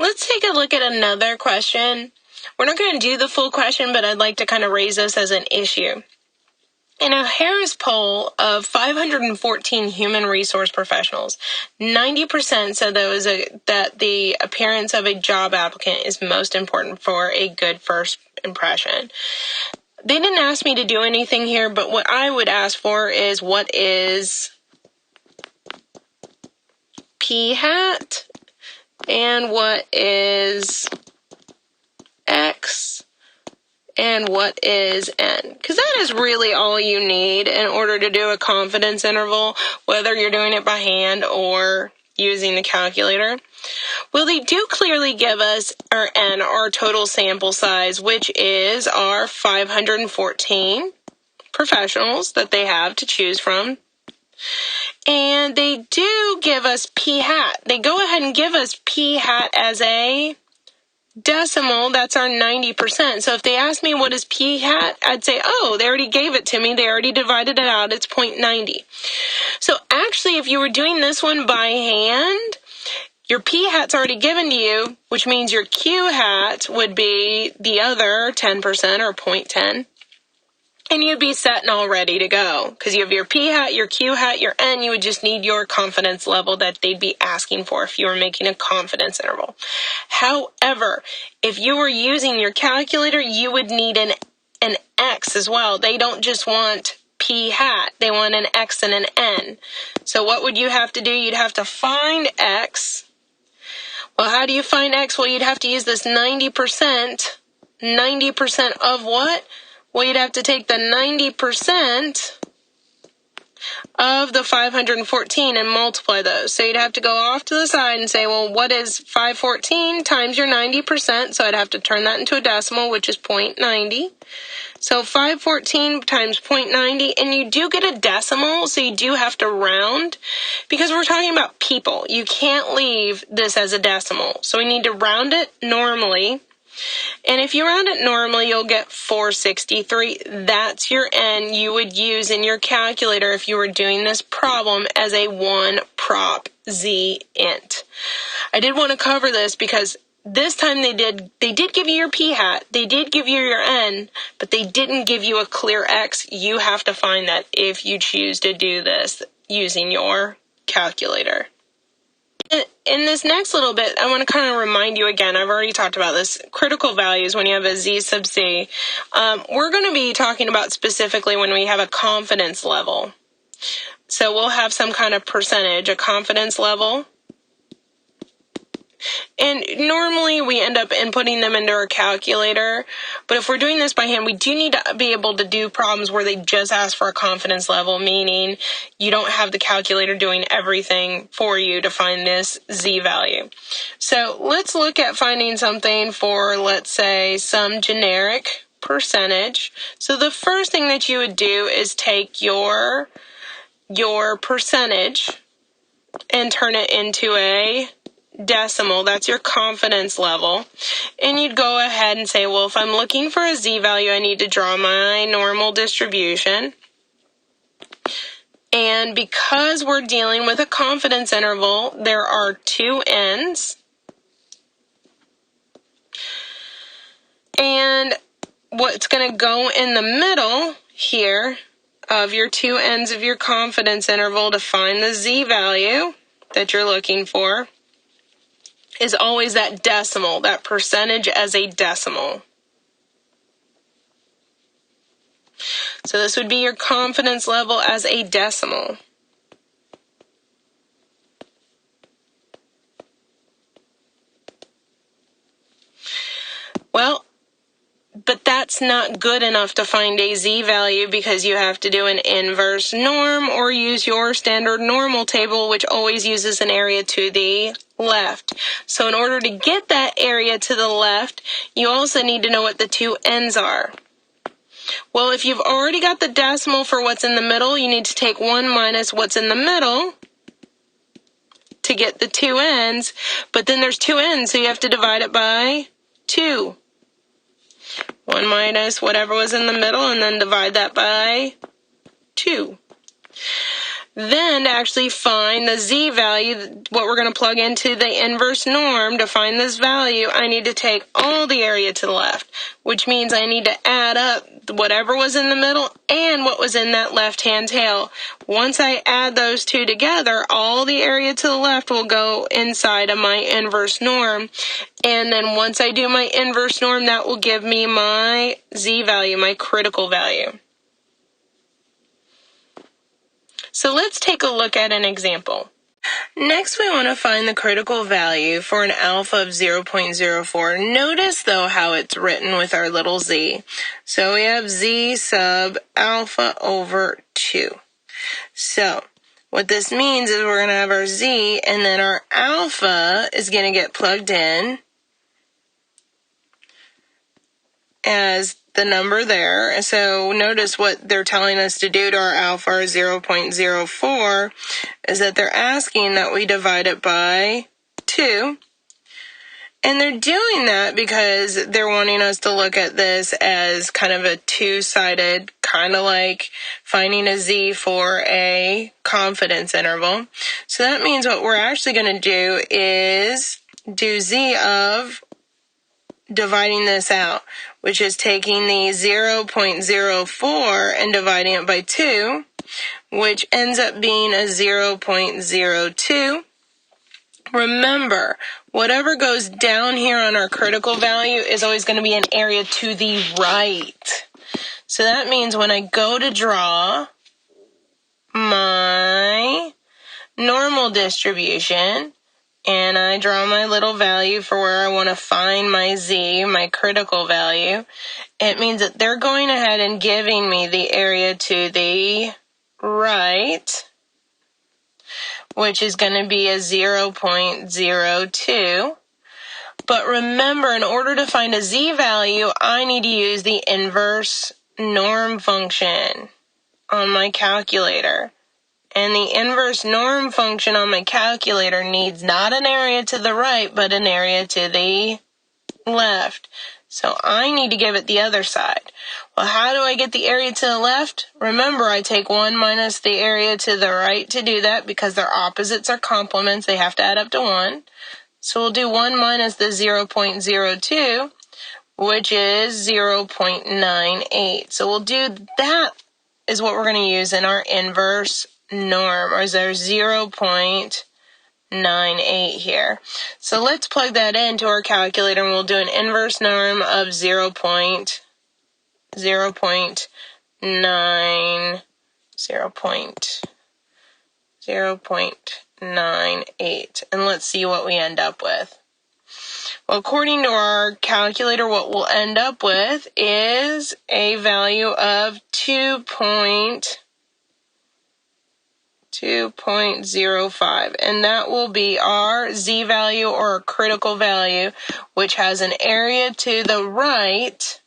Let's take a look at another question. We're not going to do the full question, but I'd like to kind of raise this as an issue. In a Harris poll of 514 human resource professionals, 90% said that the appearance of a job applicant is most important for a good first impression. They didn't ask me to do anything here, but what I would ask for is what is P hat and what is X and what is N, because that is really all you need in order to do a confidence interval, whether you're doing it by hand or using the calculator. Well, they do clearly give us our N, our total sample size, which is our 514 professionals that they have to choose from. And they do give us P hat. They go ahead and give us P hat as a decimal. That's our 90%. So if they ask me what is P hat, I'd say, oh, they already gave it to me. They already divided it out. It's 0.90. So actually, if you were doing this one by hand, your P hat's already given to you, which means your Q hat would be the other 10% or 0.10. And you'd be set and all ready to go. Because you have your P hat, your Q hat, your N. You would just need your confidence level that they'd be asking for if you were making a confidence interval. However, if you were using your calculator, you would need an X as well. They don't just want P hat. They want an X and an N. So what would you have to do? You'd have to find X. Well, how do you find X? Well, you'd have to use this 90%. 90% of what? Well, you'd have to take the 90% of the 514 and multiply those. So you'd have to go off to the side and say, well, what is 514 times your 90%? So I'd have to turn that into a decimal, which is 0.90. So 514 times 0.90, and you do get a decimal, so you do have to round, because we're talking about people. You can't leave this as a decimal. So we need to round it normally. And if you round it normally, you'll get 463. That's your N you would use in your calculator if you were doing this problem as a one prop Z int. I did want to cover this because this time they did give you your P hat, they did give you your N, but they didn't give you a clear X. You have to find that if you choose to do this using your calculator. In this next little bit, I want to kind of remind you again, I've already talked about this, critical values when you have a Z sub C. We're going to be talking about specifically when we have a confidence level. So we'll have some kind of percentage, a confidence level. And normally we end up inputting them into our calculator, but if we're doing this by hand, we do need to be able to do problems where they just ask for a confidence level, meaning you don't have the calculator doing everything for you to find this Z value. So let's look at finding something for, let's say, some generic percentage. So the first thing that you would do is take your percentage and turn it into a decimal. That's your confidence level. And you'd go ahead and say, well, if I'm looking for a Z value, I need to draw my normal distribution. And because we're dealing with a confidence interval, there are two N's. And what's going to go in the middle here of your two ends of your confidence interval to find the Z value that you're looking for is always that decimal, that percentage as a decimal. So this would be your confidence level as a decimal. Well, but that's not good enough to find a Z value because you have to do an inverse norm or use your standard normal table, which always uses an area to the left. So in order to get that area to the left, you also need to know what the two ends are. Well, if you've already got the decimal for what's in the middle, you need to take 1 minus what's in the middle to get the two ends. But then there's two ends, so you have to divide it by 2. 1 minus whatever was in the middle, and then divide that by 2. Then to actually find the z value, what we're going to plug into the inverse norm to find this value, I need to take all the area to the left, which means I need to add up whatever was in the middle and what was in that left-hand tail. Once I add those two together, all the area to the left will go inside of my inverse norm. And then once I do my inverse norm, that will give me my z value, my critical value. So let's take a look at an example. Next, we want to find the critical value for an alpha of 0.04. Notice, though, how it's written with our little z. So we have z sub alpha over 2. So what this means is we're going to have our z, and then our alpha is going to get plugged in as the number there. So notice what they're telling us to do to our alpha, our 0.04, is that they're asking that we divide it by 2. And they're doing that because they're wanting us to look at this as kind of a two-sided, kind of like finding a z for a confidence interval. So that means what we're actually going to do is do z of dividing this out, which is taking the 0.04 and dividing it by 2, which ends up being a 0.02. Remember, whatever goes down here on our critical value is always going to be an area to the right. So that means when I go to draw my normal distribution, and I draw my little value for where I want to find my z, my critical value, it means that they're going ahead and giving me the area to the right, which is going to be a 0.02. But remember, in order to find a z value, I need to use the inverse norm function on my calculator. And the inverse norm function on my calculator needs not an area to the right, but an area to the left. So I need to give it the other side. Well, how do I get the area to the left? Remember, I take 1 minus the area to the right to do that because their opposites are complements. They have to add up to 1. So we'll do 1 minus the 0.02, which is 0.98. So we'll do that is what we're going to use in our inverse norm, or is there 0.98 here. So let's plug that into our calculator, and we'll do an inverse norm of 0.98. And let's see what we end up with. Well, according to our calculator, what we'll end up with is a value of 2.05, and that will be our z value, or critical value, which has an area to the right